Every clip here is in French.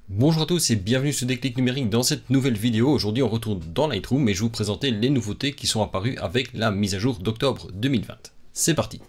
Bonjour à tous et bienvenue sur Déclic Numérique. Dans cette nouvelle vidéo, aujourd'hui on retourne dans Lightroom et je vais vous présenter les nouveautés qui sont apparues avec la mise à jour d'octobre 2020. C'est parti.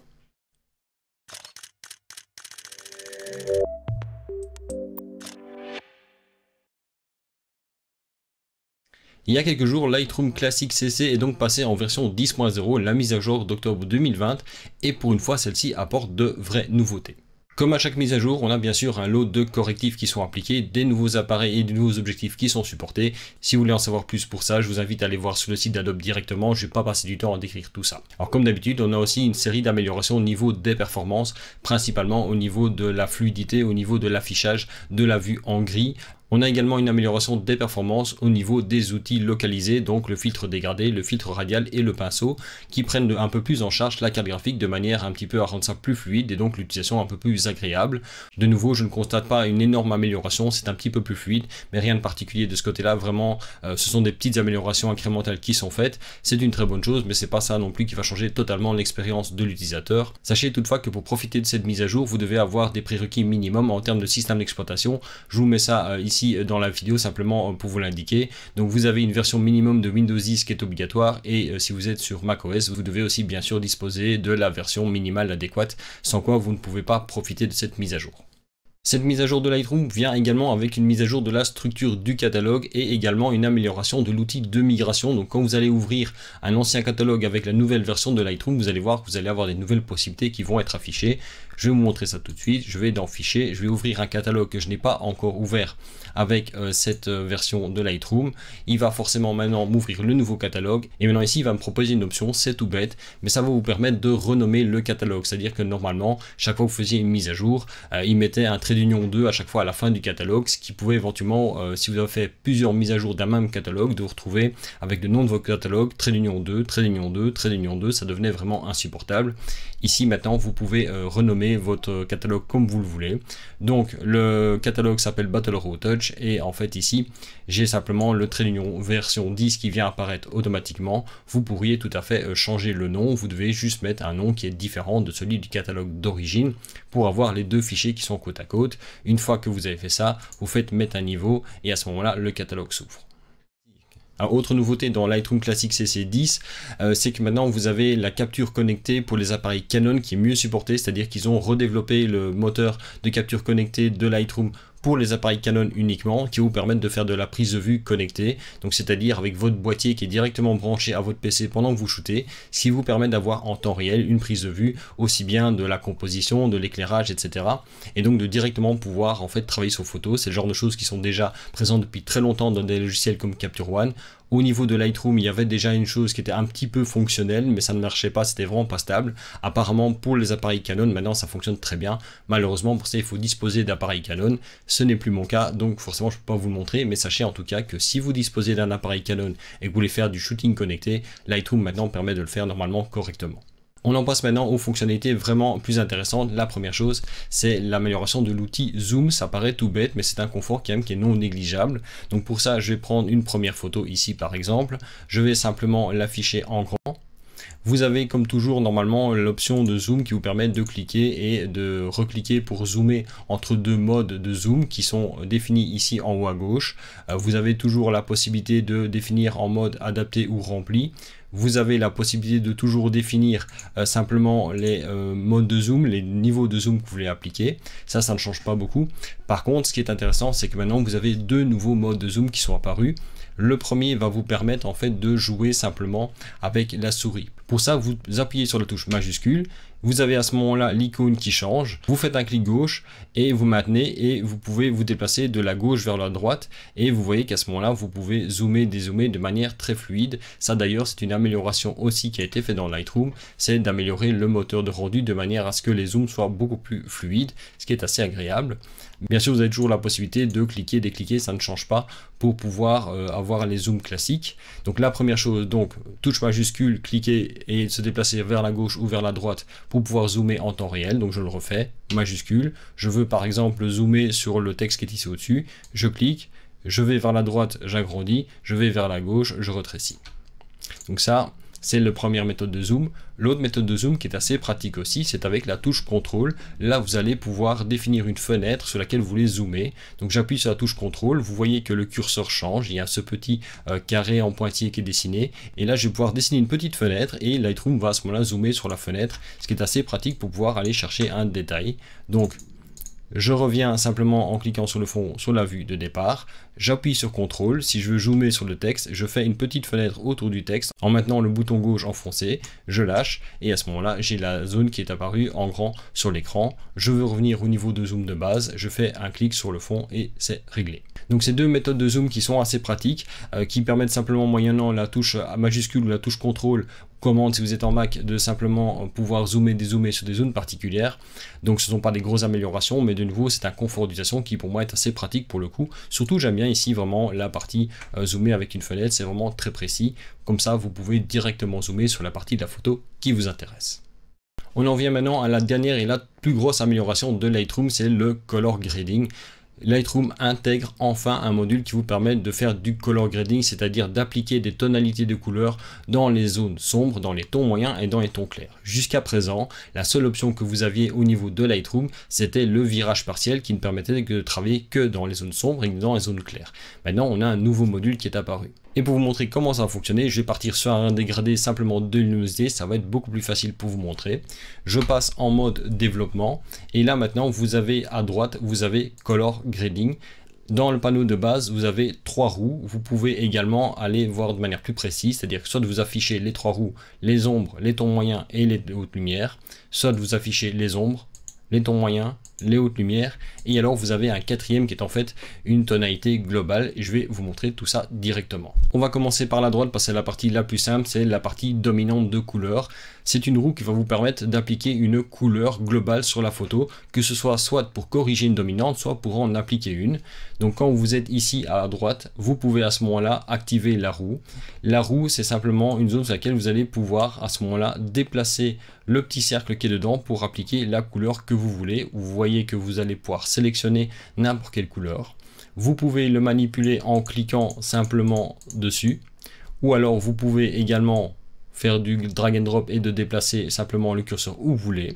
Il y a quelques jours, Lightroom Classic CC est donc passé en version 10.0, la mise à jour d'octobre 2020, et pour une fois celle-ci apporte de vraies nouveautés. Comme à chaque mise à jour, on a bien sûr un lot de correctifs qui sont appliqués, des nouveaux appareils et des nouveaux objectifs qui sont supportés. Si vous voulez en savoir plus pour ça, je vous invite à aller voir sur le site d'Adobe directement, je ne vais pas passer du temps à décrire tout ça. Alors comme d'habitude, on a aussi une série d'améliorations au niveau des performances, principalement au niveau de la fluidité, au niveau de l'affichage, de la vue en gris. On a également une amélioration des performances au niveau des outils localisés, donc le filtre dégradé, le filtre radial et le pinceau, qui prennent un peu plus en charge la carte graphique de manière un petit peu à rendre ça plus fluide et donc l'utilisation un peu plus agréable. De nouveau, je ne constate pas une énorme amélioration, c'est un petit peu plus fluide, mais rien de particulier de ce côté-là. Vraiment, ce sont des petites améliorations incrémentales qui sont faites. C'est une très bonne chose, mais c'est pas ça non plus qui va changer totalement l'expérience de l'utilisateur. Sachez toutefois que pour profiter de cette mise à jour, vous devez avoir des prérequis minimum en termes de système d'exploitation. Je vous mets ça ici dans la vidéo simplement pour vous l'indiquer. Donc vous avez une version minimum de Windows 10 qui est obligatoire et si vous êtes sur macOS, vous devez aussi bien sûr disposer de la version minimale adéquate, sans quoi vous ne pouvez pas profiter de cette mise à jour. Cette mise à jour de Lightroom vient également avec une mise à jour de la structure du catalogue et également une amélioration de l'outil de migration. Donc quand vous allez ouvrir un ancien catalogue avec la nouvelle version de Lightroom, vous allez voir que vous allez avoir des nouvelles possibilités qui vont être affichées. Je vais vous montrer ça tout de suite. Je vais dans Fichier, je vais ouvrir un catalogue que je n'ai pas encore ouvert avec cette version de Lightroom. Il va forcément maintenant m'ouvrir le nouveau catalogue et maintenant ici il va me proposer une option, c'est tout bête, mais ça va vous permettre de renommer le catalogue. C'est-à-dire que normalement, chaque fois que vous faisiez une mise à jour, il mettait un trait d'union 2 à chaque fois à la fin du catalogue, ce qui pouvait éventuellement, si vous avez fait plusieurs mises à jour d'un même catalogue, de vous retrouver avec le nom de votre catalogue, trait d'union 2, trait d'union 2, trait d'union 2, ça devenait vraiment insupportable. Ici maintenant vous pouvez renommer votre catalogue comme vous le voulez. Donc le catalogue s'appelle Battle Raw Touch et en fait ici j'ai simplement le trait d'union version 10 qui vient apparaître automatiquement. Vous pourriez tout à fait changer le nom, vous devez juste mettre un nom qui est différent de celui du catalogue d'origine pour avoir les deux fichiers qui sont côte à côte. Une fois que vous avez fait ça, vous faites mettre un niveau et à ce moment là le catalogue s'ouvre. Alors, autre nouveauté dans Lightroom Classic CC 10, c'est que maintenant vous avez la capture connectée pour les appareils Canon qui est mieux supportée, c'est-à-dire qu'ils ont redéveloppé le moteur de capture connectée de Lightroom pour les appareils Canon uniquement, qui vous permettent de faire de la prise de vue connectée, donc c'est-à-dire avec votre boîtier qui est directement branché à votre PC pendant que vous shootez, ce qui vous permet d'avoir en temps réel une prise de vue aussi bien de la composition, de l'éclairage, etc. Et donc de directement pouvoir en fait travailler sur photo. C'est le genre de choses qui sont déjà présentes depuis très longtemps dans des logiciels comme Capture One. Au niveau de Lightroom, il y avait déjà une chose qui était un petit peu fonctionnelle, mais ça ne marchait pas, c'était vraiment pas stable. Apparemment, pour les appareils Canon, maintenant ça fonctionne très bien. Malheureusement, pour ça, il faut disposer d'appareils Canon. Ce n'est plus mon cas, donc forcément, je ne peux pas vous le montrer, mais sachez en tout cas que si vous disposez d'un appareil Canon et que vous voulez faire du shooting connecté, Lightroom maintenant permet de le faire normalement correctement. On en passe maintenant aux fonctionnalités vraiment plus intéressantes. La première chose, c'est l'amélioration de l'outil Zoom. Ça paraît tout bête, mais c'est un confort quand même qui est non négligeable. Donc pour ça, je vais prendre une première photo ici par exemple. Je vais simplement l'afficher en grand. Vous avez comme toujours normalement l'option de zoom qui vous permet de cliquer et de recliquer pour zoomer entre deux modes de zoom qui sont définis ici en haut à gauche. Vous avez toujours la possibilité de définir en mode adapté ou rempli. Vous avez la possibilité de toujours définir simplement les modes de zoom, les niveaux de zoom que vous voulez appliquer. Ça ne change pas beaucoup. Par contre, ce qui est intéressant, c'est que maintenant vous avez deux nouveaux modes de zoom qui sont apparus. Le premier va vous permettre en fait de jouer simplement avec la souris. Pour ça, vous appuyez sur la touche majuscule. Vous avez à ce moment-là l'icône qui change, vous faites un clic gauche et vous maintenez et vous pouvez vous déplacer de la gauche vers la droite et vous voyez qu'à ce moment-là vous pouvez zoomer, dézoomer de manière très fluide. Ça d'ailleurs c'est une amélioration aussi qui a été faite dans Lightroom, c'est d'améliorer le moteur de rendu de manière à ce que les zooms soient beaucoup plus fluides, ce qui est assez agréable. Bien sûr vous avez toujours la possibilité de cliquer, décliquer, ça ne change pas pour pouvoir avoir les zooms classiques. Donc la première chose, donc touche majuscule, cliquer et se déplacer vers la gauche ou vers la droite pour pouvoir zoomer en temps réel. Donc je le refais, majuscule, je veux par exemple zoomer sur le texte qui est ici au-dessus, je clique, je vais vers la droite, j'agrandis, je vais vers la gauche, je rétrécis. Donc ça, c'est la première méthode de zoom. L'autre méthode de zoom qui est assez pratique aussi, c'est avec la touche contrôle. Là, vous allez pouvoir définir une fenêtre sur laquelle vous voulez zoomer. Donc j'appuie sur la touche contrôle, vous voyez que le curseur change, il y a ce petit carré en pointillé qui est dessiné. Et là, je vais pouvoir dessiner une petite fenêtre et Lightroom va à ce moment-là zoomer sur la fenêtre, ce qui est assez pratique pour pouvoir aller chercher un détail. Donc, je reviens simplement en cliquant sur le fond sur la vue de départ, j'appuie sur CTRL, si je veux zoomer sur le texte, je fais une petite fenêtre autour du texte en maintenant le bouton gauche enfoncé, je lâche et à ce moment-là j'ai la zone qui est apparue en grand sur l'écran. Je veux revenir au niveau de zoom de base, je fais un clic sur le fond et c'est réglé. Donc ces deux méthodes de zoom qui sont assez pratiques, qui permettent simplement moyennant la touche majuscule ou la touche contrôle commande si vous êtes en Mac de simplement pouvoir zoomer, dézoomer sur des zones particulières. Donc ce ne sont pas des grosses améliorations, mais de nouveau c'est un confort d'utilisation qui pour moi est assez pratique pour le coup. Surtout j'aime bien ici vraiment la partie zoomer avec une fenêtre, c'est vraiment très précis. Comme ça vous pouvez directement zoomer sur la partie de la photo qui vous intéresse. On en vient maintenant à la dernière et la plus grosse amélioration de Lightroom, c'est le color grading. Lightroom intègre enfin un module qui vous permet de faire du color grading, c'est-à-dire d'appliquer des tonalités de couleurs dans les zones sombres, dans les tons moyens et dans les tons clairs. Jusqu'à présent, la seule option que vous aviez au niveau de Lightroom, c'était le virage partiel qui ne permettait de travailler que dans les zones sombres et dans les zones claires. Maintenant, on a un nouveau module qui est apparu. Et pour vous montrer comment ça va fonctionner, je vais partir sur un dégradé simplement de luminosité, ça va être beaucoup plus facile pour vous montrer. Je passe en mode développement et là maintenant vous avez à droite, vous avez color grading. Dans le panneau de base, vous avez 3 roues. Vous pouvez également aller voir de manière plus précise, c'est-à-dire que soit vous affichez les 3 roues, les ombres, les tons moyens et les hautes lumières, soit vous affichez les ombres, les tons moyens, les hautes lumières, et alors vous avez un quatrième qui est en fait une tonalité globale et je vais vous montrer tout ça directement. On va commencer par la droite parce que c'est la partie la plus simple, c'est la partie dominante de couleur. C'est une roue qui va vous permettre d'appliquer une couleur globale sur la photo, que ce soit pour corriger une dominante, soit pour en appliquer une. Donc quand vous êtes ici à droite, vous pouvez à ce moment-là activer la roue. La roue, c'est simplement une zone sur laquelle vous allez pouvoir à ce moment-là déplacer le petit cercle qui est dedans pour appliquer la couleur que vous voulez. Vous voyez que vous allez pouvoir sélectionner n'importe quelle couleur. Vous pouvez le manipuler en cliquant simplement dessus, ou alors vous pouvez également faire du drag and drop et de déplacer simplement le curseur où vous voulez.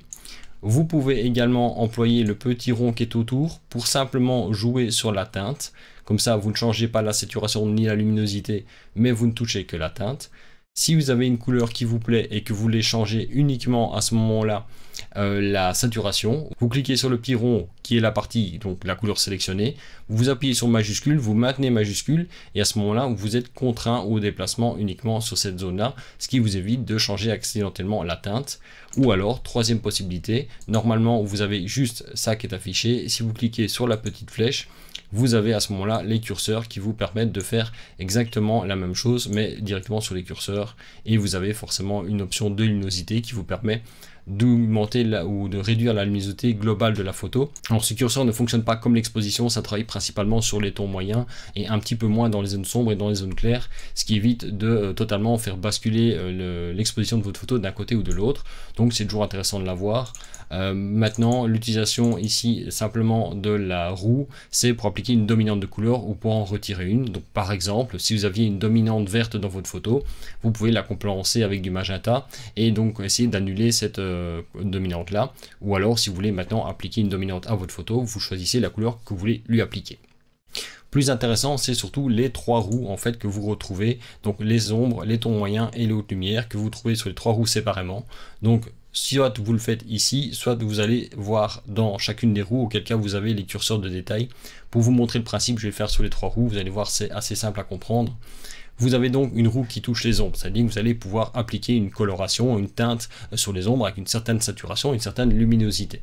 Vous pouvez également employer le petit rond qui est autour pour simplement jouer sur la teinte. Comme ça, vous ne changez pas la saturation ni la luminosité, mais vous ne touchez que la teinte. Si vous avez une couleur qui vous plaît et que vous voulez changer uniquement à ce moment-là la saturation, vous cliquez sur le petit rond qui est la partie, donc la couleur sélectionnée, vous appuyez sur majuscule, vous maintenez majuscule et à ce moment-là vous êtes contraint au déplacement uniquement sur cette zone-là, ce qui vous évite de changer accidentellement la teinte. Ou alors, troisième possibilité, normalement vous avez juste ça qui est affiché, si vous cliquez sur la petite flèche, vous avez à ce moment-là les curseurs qui vous permettent de faire exactement la même chose mais directement sur les curseurs et vous avez forcément une option de luminosité qui vous permet d'augmenter ou de réduire la luminosité globale de la photo. Alors ce curseur ne fonctionne pas comme l'exposition, ça travaille principalement sur les tons moyens et un petit peu moins dans les zones sombres et dans les zones claires, ce qui évite de totalement faire basculer l'exposition de votre photo d'un côté ou de l'autre, donc c'est toujours intéressant de l'avoir. Maintenant, l'utilisation ici simplement de la roue, c'est pour appliquer une dominante de couleur ou pour en retirer une. Donc par exemple, si vous aviez une dominante verte dans votre photo, vous pouvez la compenser avec du magenta et donc essayer d'annuler cette dominante là. Ou alors si vous voulez maintenant appliquer une dominante à votre photo, vous choisissez la couleur que vous voulez lui appliquer. Plus intéressant, c'est surtout les 3 roues en fait que vous retrouvez, donc les ombres, les tons moyens et les hautes lumières que vous trouvez sur les 3 roues séparément. Donc soit vous le faites ici, soit vous allez voir dans chacune des roues, auquel cas vous avez les curseurs de détail. Pour vous montrer le principe, je vais le faire sur les 3 roues, vous allez voir c'est assez simple à comprendre. Vous avez donc une roue qui touche les ombres, c'est-à-dire que vous allez pouvoir appliquer une coloration, une teinte sur les ombres avec une certaine saturation, une certaine luminosité.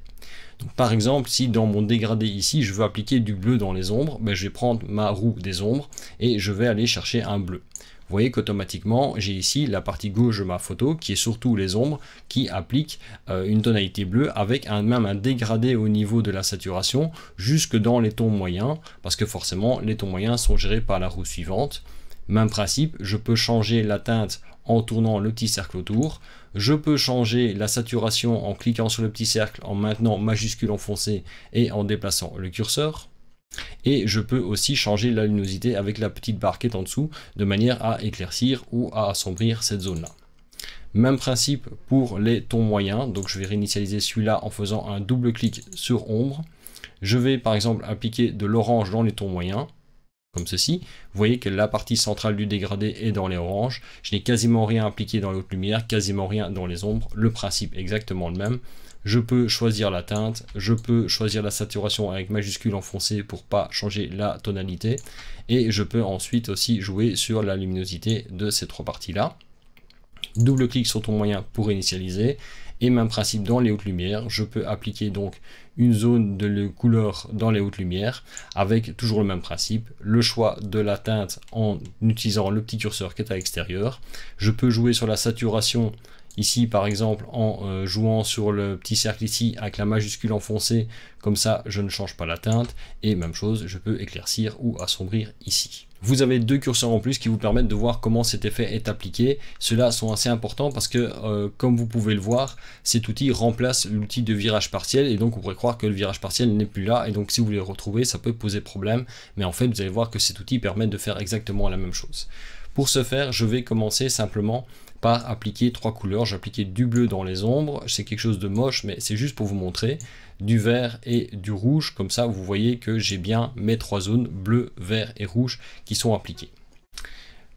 Donc, par exemple, si dans mon dégradé ici, je veux appliquer du bleu dans les ombres, je vais prendre ma roue des ombres et je vais aller chercher un bleu. Vous voyez qu'automatiquement, j'ai ici la partie gauche de ma photo, qui est surtout les ombres, qui applique une tonalité bleue avec même un dégradé au niveau de la saturation, jusque dans les tons moyens, parce que forcément, les tons moyens sont gérés par la roue suivante. Même principe, je peux changer la teinte en tournant le petit cercle autour. Je peux changer la saturation en cliquant sur le petit cercle, en maintenant majuscule enfoncé et en déplaçant le curseur. Et je peux aussi changer la luminosité avec la petite barre qui est en dessous, de manière à éclaircir ou à assombrir cette zone-là. Même principe pour les tons moyens, donc je vais réinitialiser celui-là en faisant un double clic sur ombre. Je vais par exemple appliquer de l'orange dans les tons moyens, comme ceci. Vous voyez que la partie centrale du dégradé est dans les oranges. Je n'ai quasiment rien appliqué dans les hautes lumières, quasiment rien dans les ombres. Le principe est exactement le même. Je peux choisir la teinte, je peux choisir la saturation avec majuscule en foncé pour pas changer la tonalité. Et je peux ensuite aussi jouer sur la luminosité de ces trois parties-là. Double clic sur ton moyen pour initialiser. Et même principe dans les hautes lumières, je peux appliquer donc une zone de couleur dans les hautes lumières avec toujours le même principe, le choix de la teinte en utilisant le petit curseur qui est à l'extérieur. Je peux jouer sur la saturation ici par exemple en jouant sur le petit cercle ici avec la majuscule enfoncée, comme ça je ne change pas la teinte, et même chose, je peux éclaircir ou assombrir ici. Vous avez deux curseurs en plus qui vous permettent de voir comment cet effet est appliqué. Ceux-là sont assez importants parce que, comme vous pouvez le voir, cet outil remplace l'outil de virage partiel et donc on pourrait croire que le virage partiel n'est plus là et donc si vous les retrouvez, ça peut poser problème. Mais en fait, vous allez voir que cet outil permet de faire exactement la même chose. Pour ce faire, je vais commencer simplement par appliquer trois couleurs. J'ai appliqué du bleu dans les ombres, c'est quelque chose de moche, mais c'est juste pour vous montrer, du vert et du rouge, comme ça vous voyez que j'ai bien mes trois zones, bleu, vert et rouge, qui sont appliquées.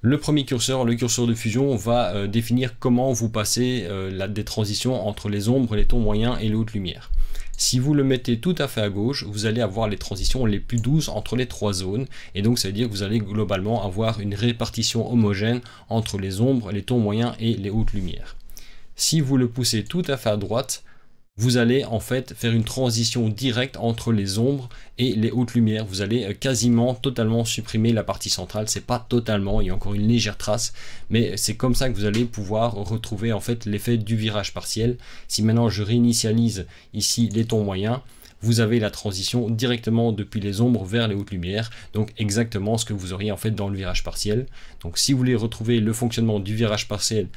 Le premier curseur, le curseur de fusion, va définir comment vous passez des transitions entre les ombres, les tons moyens et les hautes lumières. Si vous le mettez tout à fait à gauche, vous allez avoir les transitions les plus douces entre les trois zones. Et donc ça veut dire que vous allez globalement avoir une répartition homogène entre les ombres, les tons moyens et les hautes lumières. Si vous le poussez tout à fait à droite, vous allez en fait faire une transition directe entre les ombres et les hautes lumières. Vous allez quasiment totalement supprimer la partie centrale. C'est pas totalement, il y a encore une légère trace, mais c'est comme ça que vous allez pouvoir retrouver en fait l'effet du virage partiel. Si maintenant je réinitialise ici les tons moyens, vous avez la transition directement depuis les ombres vers les hautes lumières, donc exactement ce que vous auriez en fait dans le virage partiel. Donc si vous voulez retrouver le fonctionnement du virage partiel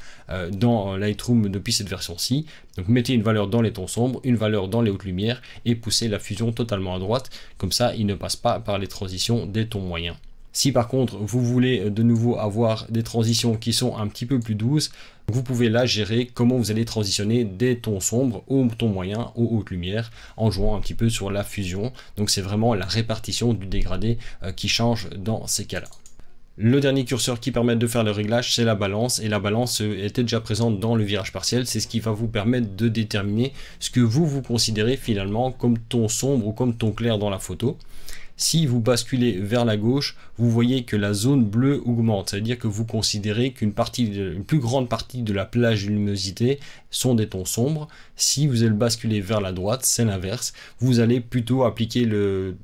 dans Lightroom depuis cette version-ci, donc mettez une valeur dans les tons sombres, une valeur dans les hautes lumières et poussez la fusion totalement à droite, comme ça il ne passe pas par les transitions des tons moyens. Si par contre vous voulez de nouveau avoir des transitions qui sont un petit peu plus douces, vous pouvez là gérer comment vous allez transitionner des tons sombres aux tons moyens, aux hautes lumières, en jouant un petit peu sur la fusion. Donc c'est vraiment la répartition du dégradé qui change dans ces cas-là. Le dernier curseur qui permet de faire le réglage, c'est la balance, et la balance était déjà présente dans le virage partiel. C'est ce qui va vous permettre de déterminer ce que vous considérez finalement comme ton sombre ou comme ton clair dans la photo. Si vous basculez vers la gauche, vous voyez que la zone bleue augmente, c'est-à-dire que vous considérez qu'une plus grande partie de la plage de luminosité sont des tons sombres. Si vous allez basculer vers la droite, c'est l'inverse. Vous allez plutôt appliquer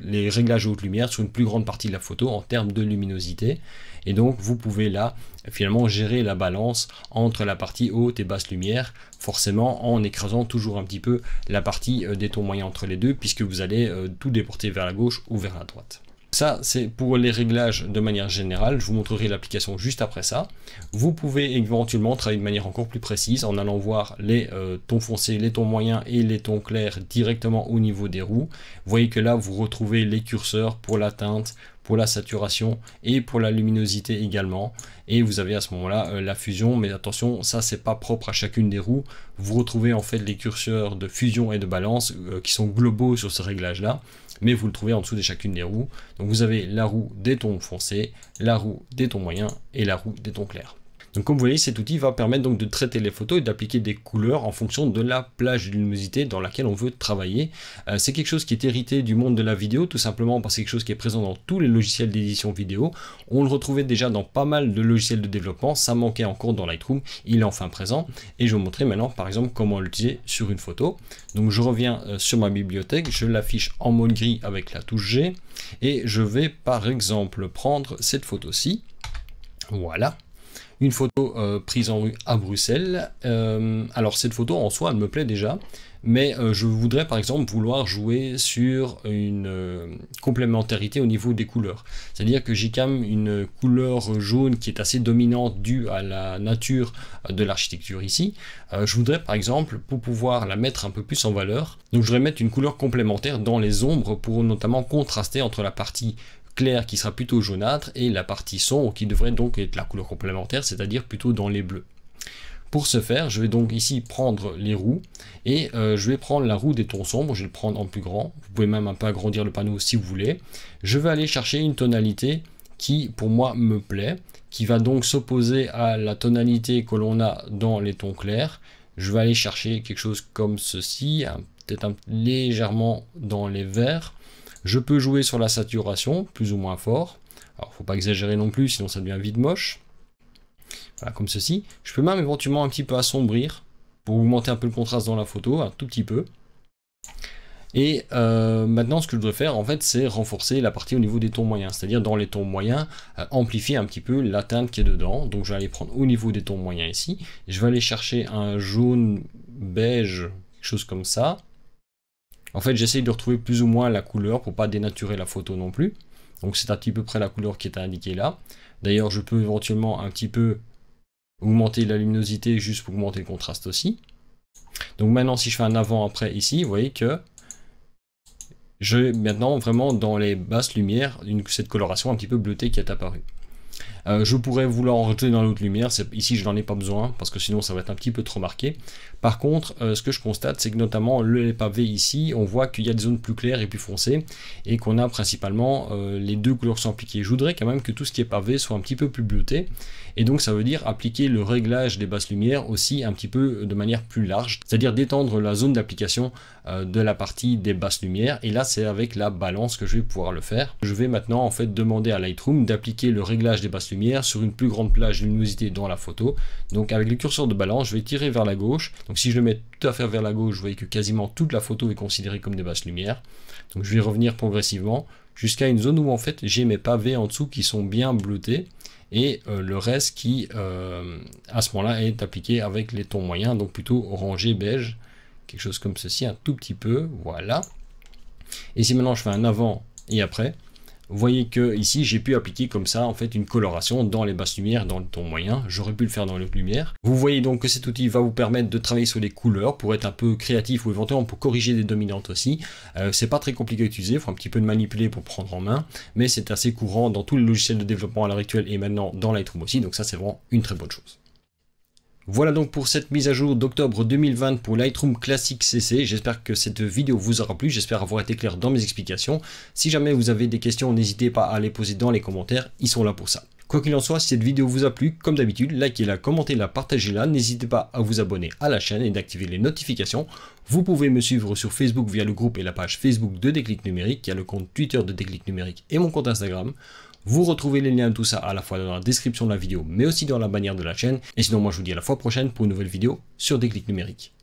les réglages haute lumière sur une plus grande partie de la photo en termes de luminosité. Et donc vous pouvez là finalement gérer la balance entre la partie haute et basse lumière, forcément en écrasant toujours un petit peu la partie des tons moyens entre les deux, puisque vous allez tout déporter vers la gauche ou vers la droite. Ça, c'est pour les réglages de manière générale. Je vous montrerai l'application juste après ça. Vous pouvez éventuellement travailler de manière encore plus précise en allant voir les tons foncés, les tons moyens et les tons clairs directement au niveau des roues. Vous voyez que là, vous retrouvez les curseurs pour la teinte, pour la saturation et pour la luminosité également. Et vous avez à ce moment-là la fusion, mais attention, ça c'est pas propre à chacune des roues. Vous retrouvez en fait les curseurs de fusion et de balance qui sont globaux sur ce réglage-là, mais vous le trouvez en dessous de chacune des roues. Donc vous avez la roue des tons foncés, la roue des tons moyens et la roue des tons clairs. Donc comme vous voyez, cet outil va permettre donc de traiter les photos et d'appliquer des couleurs en fonction de la plage de luminosité dans laquelle on veut travailler. C'est quelque chose qui est hérité du monde de la vidéo, tout simplement parce que c'est quelque chose qui est présent dans tous les logiciels d'édition vidéo. On le retrouvait déjà dans pas mal de logiciels de développement, ça manquait encore dans Lightroom, il est enfin présent. Et je vais vous montrer maintenant par exemple comment l'utiliser sur une photo. Donc je reviens sur ma bibliothèque, je l'affiche en mode gris avec la touche G. Et je vais par exemple prendre cette photo-ci. Voilà. Une photo prise en rue à Bruxelles. Alors cette photo en soi elle me plaît déjà, mais je voudrais par exemple vouloir jouer sur une complémentarité au niveau des couleurs. C'est-à-dire que j'ai quand même une couleur jaune qui est assez dominante due à la nature de l'architecture ici. Je voudrais par exemple, pour pouvoir la mettre un peu plus en valeur, donc je voudrais mettre une couleur complémentaire dans les ombres pour notamment contraster entre la partie clair qui sera plutôt jaunâtre et la partie sombre qui devrait donc être la couleur complémentaire, c'est-à-dire plutôt dans les bleus. Pour ce faire, je vais donc ici prendre les roues et je vais prendre la roue des tons sombres, je vais le prendre en plus grand. Vous pouvez même un peu agrandir le panneau si vous voulez. Je vais aller chercher une tonalité qui pour moi me plaît, qui va donc s'opposer à la tonalité que l'on a dans les tons clairs. Je vais aller chercher quelque chose comme ceci, peut-être légèrement dans les verts. Je peux jouer sur la saturation, plus ou moins fort. Alors, faut pas exagérer non plus, sinon ça devient vite moche. Voilà, comme ceci. Je peux même éventuellement un petit peu assombrir pour augmenter un peu le contraste dans la photo, un tout petit peu. Et maintenant, ce que je dois faire, en fait, c'est renforcer la partie au niveau des tons moyens. C'est-à-dire, dans les tons moyens, amplifier un petit peu la teinte qui est dedans. Donc, je vais aller prendre au niveau des tons moyens ici. Je vais aller chercher un jaune beige, quelque chose comme ça. En fait, j'essaye de retrouver plus ou moins la couleur pour pas dénaturer la photo non plus. Donc, c'est à peu près la couleur qui est indiquée là. D'ailleurs, je peux éventuellement un petit peu augmenter la luminosité juste pour augmenter le contraste aussi. Donc maintenant, si je fais un avant-après ici, vous voyez que j'ai maintenant vraiment dans les basses lumières cette coloration un petit peu bleutée qui est apparue. Je pourrais vouloir en rajouter dans l'autre lumière, ici je n'en ai pas besoin parce que sinon ça va être un petit peu trop marqué. Par contre, ce que je constate, c'est que notamment les pavés ici, on voit qu'il y a des zones plus claires et plus foncées et qu'on a principalement les deux couleurs qui sont appliquées. Je voudrais quand même que tout ce qui est pavé soit un petit peu plus bleuté et donc ça veut dire appliquer le réglage des basses lumières aussi un petit peu de manière plus large, c'est-à-dire d'étendre la zone d'application de la partie des basses lumières, et là c'est avec la balance que je vais pouvoir le faire. Je vais maintenant en fait demander à Lightroom d'appliquer le réglage des basses lumières sur une plus grande plage de luminosité dans la photo. Donc avec le curseur de balance, je vais tirer vers la gauche. Donc si je le mets tout à fait vers la gauche, vous voyez que quasiment toute la photo est considérée comme des basses lumières. Donc je vais revenir progressivement jusqu'à une zone où en fait j'ai mes pavés en dessous qui sont bien bleutés, et le reste qui à ce moment-là est appliqué avec les tons moyens, donc plutôt orangé beige, quelque chose comme ceci, un tout petit peu, voilà. Et si maintenant je fais un avant et après, vous voyez que ici j'ai pu appliquer comme ça en fait une coloration dans les basses lumières, dans le ton moyen. J'aurais pu le faire dans les hautes lumières. Vous voyez donc que cet outil va vous permettre de travailler sur les couleurs pour être un peu créatif, ou éventuellement pour corriger des dominantes aussi. C'est pas très compliqué à utiliser, il faut un petit peu de manipuler pour prendre en main, mais c'est assez courant dans tous les logiciels de développement à l'heure actuelle et maintenant dans Lightroom aussi, donc ça c'est vraiment une très bonne chose. Voilà donc pour cette mise à jour d'octobre 2020 pour Lightroom Classic CC. J'espère que cette vidéo vous aura plu, j'espère avoir été clair dans mes explications. Si jamais vous avez des questions, n'hésitez pas à les poser dans les commentaires, ils sont là pour ça. Quoi qu'il en soit, si cette vidéo vous a plu, comme d'habitude, likez-la, commentez-la, partagez-la. N'hésitez pas à vous abonner à la chaîne et d'activer les notifications. Vous pouvez me suivre sur Facebook via le groupe et la page Facebook de Déclic Numérique, il y a le compte Twitter de Déclic Numérique et mon compte Instagram. Vous retrouvez les liens de tout ça à la fois dans la description de la vidéo, mais aussi dans la bannière de la chaîne. Et sinon, moi je vous dis à la fois prochaine pour une nouvelle vidéo sur Déclic Numérique.